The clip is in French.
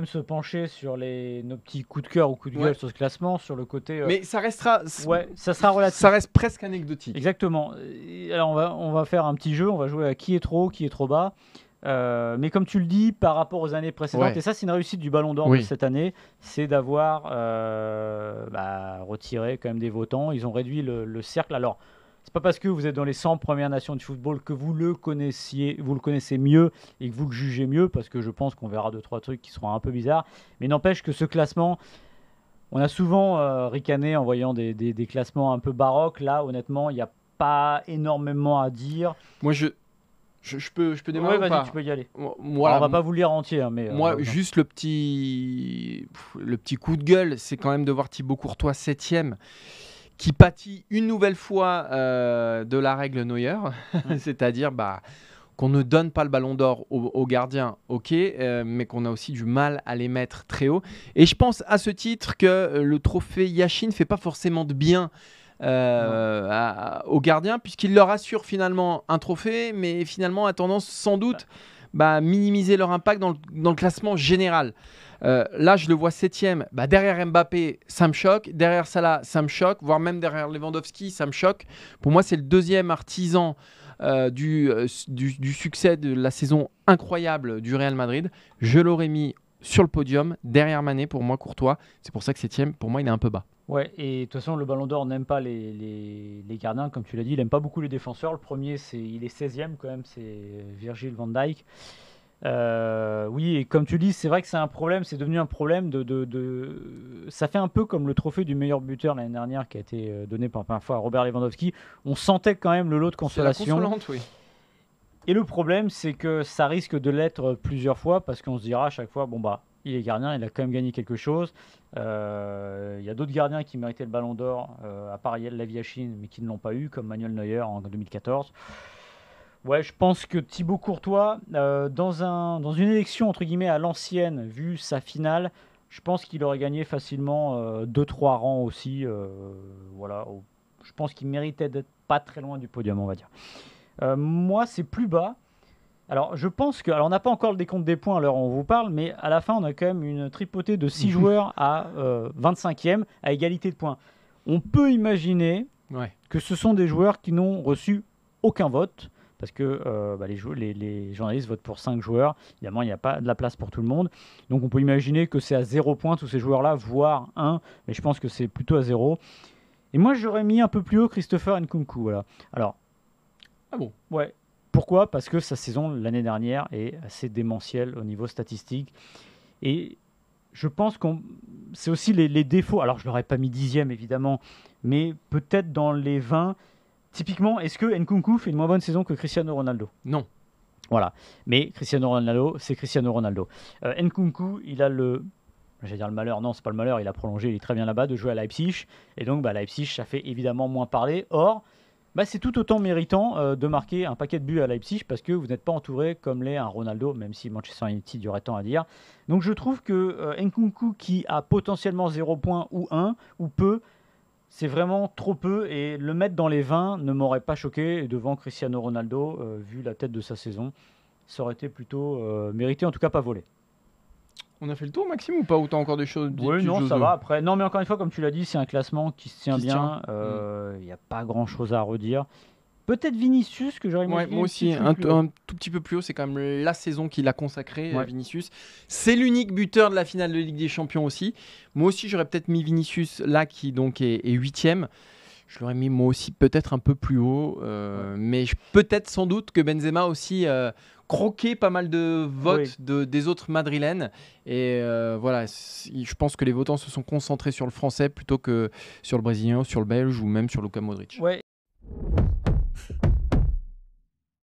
se pencher sur nos petits coups de cœur ou coups de gueule sur ce classement, sur le côté. Mais ça restera. Ouais, ça sera relatif. Ça reste presque anecdotique. Exactement. Alors on va faire un petit jeu, on va jouer à qui est trop haut, qui est trop bas. Mais comme tu le dis, par rapport aux années précédentes, et ça c'est une réussite du Ballon d'Or de cette année, c'est d'avoir retiré quand même des votants. Ils ont réduit le cercle. Alors, c'est pas parce que vous êtes dans les 100 premières nations du football que vous le connaissez mieux et que vous le jugez mieux, parce que je pense qu'on verra 2-3 trucs qui seront un peu bizarres. Mais n'empêche que ce classement, on a souvent ricané en voyant des classements un peu baroques. Là, honnêtement, il n'y a pas énormément à dire. Moi, je peux démarrer ou pas ? Tu peux y aller. Voilà, on va pas vous le lire entier. Mais, moi, juste le petit coup de gueule, c'est quand même de voir Thibaut Courtois 7e, qui pâtit une nouvelle fois de la règle Neuer, c'est-à-dire qu'on ne donne pas le ballon d'or aux gardiens, ok, mais qu'on a aussi du mal à les mettre très haut. Et je pense à ce titre que le trophée Yashin ne fait pas forcément de bien aux gardiens, puisqu'il leur assure finalement un trophée, mais finalement a tendance sans doute minimiser leur impact dans le classement général. Là, je le vois 7e. Derrière Mbappé, ça me choque. Derrière Salah, ça me choque. Voire même derrière Lewandowski, ça me choque. Pour moi, c'est le deuxième artisan du succès de la saison incroyable du Real Madrid. Je l'aurais mis sur le podium, derrière Mané, pour moi, Courtois. C'est pour ça que 7e, pour moi, il est un peu bas. Ouais, et de toute façon, le Ballon d'Or n'aime pas les gardiens, comme tu l'as dit. Il n'aime pas beaucoup les défenseurs. Le premier, il est 16e quand même, c'est Virgil van Dijk. Oui, et comme tu dis, c'est vrai que c'est un problème. C'est devenu un problème Ça fait un peu comme le trophée du meilleur buteur l'année dernière qui a été donné pour la première fois à Robert Lewandowski. On sentait quand même le lot de consolation. C'est la consolante, oui. Et le problème, c'est que ça risque de l'être plusieurs fois, parce qu'on se dira à chaque fois, il est gardien, il a quand même gagné quelque chose. Il y a d'autres gardiens qui méritaient le Ballon d'Or, à part Yachine, mais qui ne l'ont pas eu, comme Manuel Neuer en 2014. Ouais, je pense que Thibaut Courtois, dans une élection entre guillemets à l'ancienne, vu sa finale, je pense qu'il aurait gagné facilement 2-3 rangs aussi. Voilà, je pense qu'il méritait d'être pas très loin du podium, on va dire. Moi, c'est plus bas. Alors, je pense que... Alors, on n'a pas encore le décompte des points à l'heure où on vous parle, mais à la fin, on a quand même une tripotée de 6 joueurs à 25e, à égalité de points. On peut imaginer que ce sont des joueurs qui n'ont reçu aucun vote, parce que les journalistes votent pour 5 joueurs. Évidemment, il n'y a pas de la place pour tout le monde. Donc, on peut imaginer que c'est à 0 points, tous ces joueurs-là, voire 1, mais je pense que c'est plutôt à 0. Et moi, j'aurais mis un peu plus haut Christopher Nkunku. Voilà. Alors, ah bon ? Ouais. Pourquoi ? Parce que sa saison l'année dernière est assez démentielle au niveau statistique. Et je pense que c'est aussi les défauts. Alors, je ne l'aurais pas mis 10e, évidemment, mais peut-être dans les 20. Typiquement, est-ce que Nkunku fait une moins bonne saison que Cristiano Ronaldo ? Non. Voilà. Mais Cristiano Ronaldo, c'est Cristiano Ronaldo. Nkunku, il a j'allais dire le malheur, non, c'est pas le malheur, il a prolongé, il est très bien là-bas, de jouer à Leipzig. Et donc, Leipzig, ça fait évidemment moins parler. Or, c'est tout autant méritant de marquer un paquet de buts à Leipzig, parce que vous n'êtes pas entouré comme l'est un Ronaldo, même si Manchester United, il y aurait tant à dire. Donc je trouve que Nkunku, qui a potentiellement 0 points ou 1 ou peu, c'est vraiment trop peu, et le mettre dans les 20 ne m'aurait pas choqué devant Cristiano Ronaldo, vu la tête de sa saison. Ça aurait été plutôt mérité, en tout cas pas volé. On a fait le tour, Maxime, ou pas ? Ou t'as encore des choses ? Oui, non, ça va. Après, non, mais encore une fois, comme tu l'as dit, c'est un classement qui se tient bien. Il n'y a pas grand-chose à redire. Peut-être Vinicius, que j'aurais imaginé. Moi aussi, un tout petit peu plus haut. C'est quand même la saison qu'il a consacrée, Vinicius. C'est l'unique buteur de la finale de Ligue des Champions aussi. Moi aussi, j'aurais peut-être mis Vinicius là, qui donc est 8e. Je l'aurais mis moi aussi peut-être un peu plus haut. Mais peut-être sans doute que Benzema aussi croqué pas mal de votes des autres madrilènes. Et voilà, je pense que les votants se sont concentrés sur le français plutôt que sur le brésilien, sur le belge ou même sur Luka Modric. Ouais.